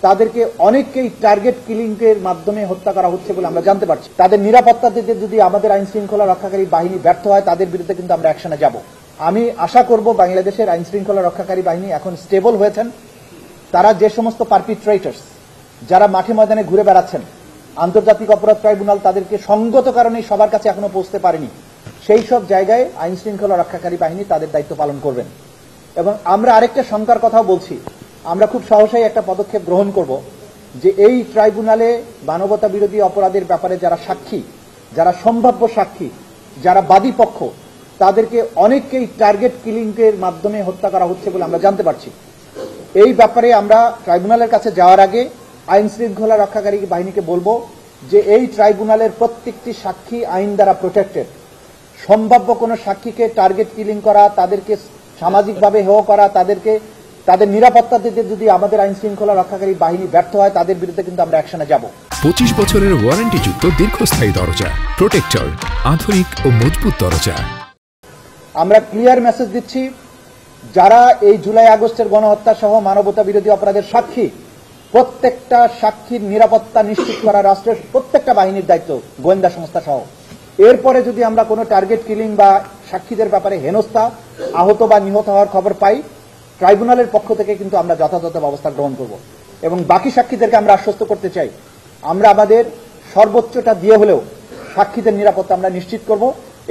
তাদেরকে অনেককেই target killing এর মাধ্যমে হত্যা করা হচ্ছে বলে আমরা জানতে পারছি। তাদের নিরাপত্তা দিতে যদি আমাদের আইন শৃঙ্খলা রক্ষাকারী বাহিনী ব্যর্থ হয়, তাদের বিরুদ্ধে কিন্তু আমরা অ্যাকশনে যাব। আমি আশা করব বাংলাদেশের আইন শৃঙ্খলা রক্ষাকারী বাহিনী এখন স্টেবল হয়েছেন। তারা যে সমস্ত পারপিট্রেটরস যারা মাঠে ময়দানে ঘুরে বেড়াচ্ছেন, আন্তর্জাতিক অপরাধ ট্রাইব্যুনাল তাদেরকে সঙ্গত কারণে সবার কাছে এখনো পৌঁছতে পারেনি, সেই সব জায়গায় আইন শৃঙ্খলা রক্ষাকারী বাহিনী তাদের দায়িত্ব পালন করবেন। এবং আমরা আরেকটা শঙ্কার কথাও বলছি, আমরা খুব সহসাই একটা পদক্ষেপ গ্রহণ করব যে এই ট্রাইব্যুনালে মানবতা বিরোধী অপরাধের ব্যাপারে যারা সাক্ষী, যারা সম্ভাব্য সাক্ষী, যারা বাদী পক্ষ, তাদেরকে অনেককেই টার্গেট কিলিং এর মাধ্যমে হত্যা করা হচ্ছে বলে আমরা জানতে পারছি। এই ব্যাপারে আমরা ট্রাইব্যুনালের কাছে যাওয়ার আগে আইন শৃঙ্খলা রক্ষাকারী বাহিনীকে বলবো যে এই ট্রাইব্যুনালের প্রত্যেকটি সাক্ষী আইন দ্বারা প্রোটেক্টেড। সম্ভাব্য কোনো সাক্ষীকে টার্গেট কিলিং করা, তাদেরকে সামাজিকভাবে হেয় করা, তাদের নিরাপত্তা দিতে যদি আমাদের আইন শৃঙ্খলা রক্ষাকারী বাহিনী ব্যর্থ হয়, তাদের বিরুদ্ধে কিন্তু আমরা অ্যাকশনে যাব। 25 বছরের ওয়ারেন্টিযুক্ত দীর্ঘস্থায়ী দরজা প্রোটেক্টর, আধুনিক ও মজবুত দরজা। আমরা ক্লিয়ার মেসেজ দিচ্ছি, যারা এই জুলাই আগস্টের গণহত্যা সহ মানবতা বিরোধী অপরাধের সাক্ষী, প্রত্যেকটা সাক্ষীর নিরাপত্তা নিশ্চিত করা রাষ্ট্রের প্রত্যেকটা বাহিনীর দায়িত্ব, গোয়েন্দা সংস্থা সহ। এরপরে যদি আমরা কোনো টার্গেট কিলিং বা সাক্ষীদের ব্যাপারে হেনস্থা, আহত বা নিহত হওয়ার খবর পাই, ট্রাইব্যুনালের পক্ষ থেকে কিন্তু আমরা যথাযথ ব্যবস্থা গ্রহণ করব। এবং বাকি সাক্ষীদেরকে আমরা আশ্বস্ত করতে চাই, আমরা আমাদের সর্বোচ্চটা দিয়ে হলেও সাক্ষীদের নিরাপত্তা আমরা নিশ্চিত করব।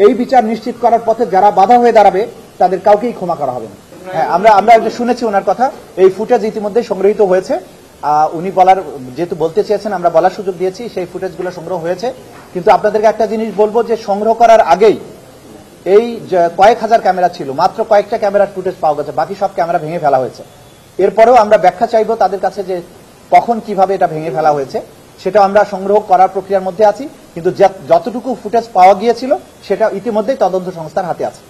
এই বিচার নিশ্চিত করার পথে যারা বাধা হয়ে দাঁড়াবে, তাদের কাউকেই ক্ষমা করা হবে না। হ্যাঁ, আমরা শুনেছি ওনার কথা, এই ফুটেজ ইতিমধ্যে সংগৃহীত হয়েছে। উনি যেহেতু বলতে চেয়েছেন, আমরা বলার সুযোগ দিয়েছি, সেই ফুটেজগুলো সংগ্রহ হয়েছে। কিন্তু আপনাদেরকে একটা জিনিস বলবো যে সংগ্রহ করার আগেই এই কয়েক হাজার ক্যামেরা ছিল, মাত্র কয়েকটা ক্যামেরার ফুটেজ পাওয়া গেছে, বাকি সব ক্যামেরা ভেঙে ফেলা হয়েছে। এরপরেও আমরা ব্যাখ্যা চাইবো তাদের কাছে যে কখন কিভাবে এটা ভেঙে ফেলা হয়েছে, সেটা আমরা সংগ্রহ করার প্রক্রিয়ার মধ্যে আছি। কিন্তু যতটুকু ফুটেজ পাওয়া গিয়েছিল সেটা ইতিমধ্যেই তদন্ত সংস্থার হাতে আছে।